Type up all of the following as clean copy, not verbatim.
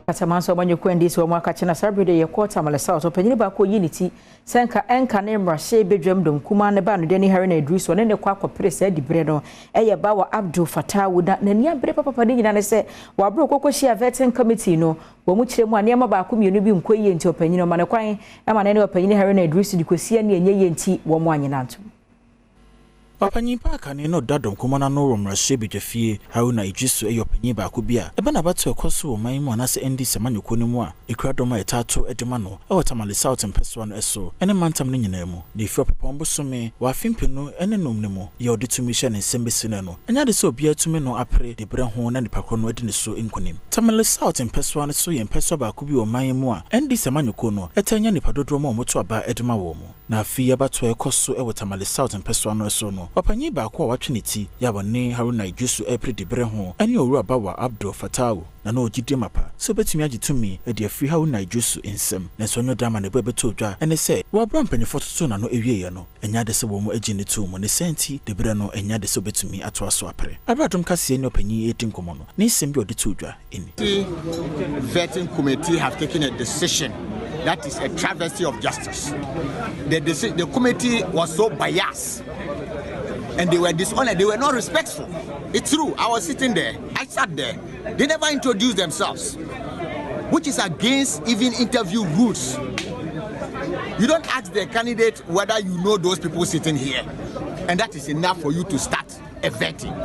Katamanso Manyoko NDC Waka China Sabride ye quarter male south opanyini ba ko unity senka enka ne mrahye bedwam dom kuma ne ba no de ni Harruna Iddrisu ne kwa akopere se dibre no eye ba wa Abdul Fatah na nani abre papa de nyina ne se wa bro kokohia vetting committee no wo mu kire mu anema ba ko mienu bi nkoye nti opanyini ma ne kwan ma ne opanyini Harruna Iddrisu dikosia ne enye ye nti wo mu anyina nto Papanyi Park ne no dadom kuma na no romrahye bedwafie Harruna Iddrisu eyopanyi ba ko bia ebe na bato ekoso man mu anase NDC Manyoko ne mu a ekradoma etato edema no ewotamale south mpeswa no eso ene mantam ne nyina mu ne fi opopombo some wa fimpenu ene nom ne mu ye odetumi hye ne sembesine no enya de se obi atumi no apre de bre ho na nipa no ade ne so enkonim tamale south mpeswa no so ye mpeswa ba ko bi o man mu a NDC Manyoko no etanya nipa dodro ma omoto aba edema wo mu na fi ye bato ekoso ewotamale south mpeswa no eso no Papanyi ba ko watweneti ya wone Harruna Iddrisu epre de bre ho ene owura ba wa Abdul Fatah na no ogide mapa so betumi agitumi e de afri Harruna Iddrisu ensem na so nyo drama ne bebeto dwa ene se wa bra mpanyefo toto na no ewieye no enya de se wo mu agine tu mu ne senti de bre no enya de so betumi ato aso apre Adom Kasee ne opanyi eti nkomo no ne nsem bi odeto dwa eni vetting committee have taken a decision that is a travesty of justice. The committee was so biased and they were dishonest, they were not respectful. It's true, I was sitting there, I sat there. They never introduced themselves, which is against even interview rules. You don't ask the candidate whether you know those people sitting here, and that is enough for you to start a vetting.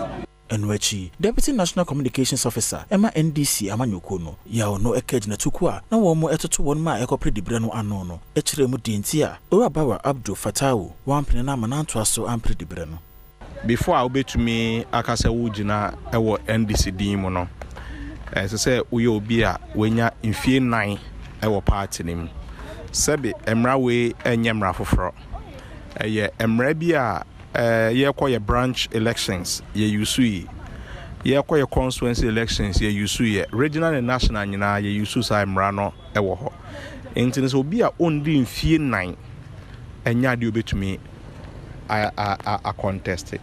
Enwechi Deputy National Communications Officer Emma NDC Manyoko no ya ono ekage na tukua na wo mo etoto won ma ekopre dibre no ano no ekire mu dinti a ora bawa Abdul Fatah wampene na mananto aso ampre dibre no before I obetumi akase wugina ewo NDC din mu no se uye obi a wenya mfie 9 ewo party nim sebe emra we enyemra foforo ye emra bi a ye kwa branch elections ye usui ye kwa constituency elections ye usui regional and national nyina ye usu sa emra no ewo ho enti so obi a ondi mfie 9 enya de obetumi a contest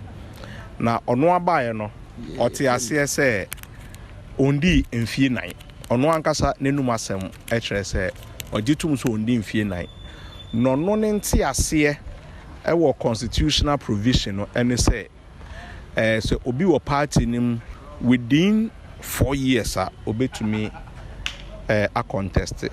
na ono abaye no ote ase se ondi mfie 9 ono ankasa nenum asem e kire se ogitum so ondi mfie 9 no no ne nti ase ewo constitutional provision no ene say so obi wo party nim within 4 years a obetumi a contest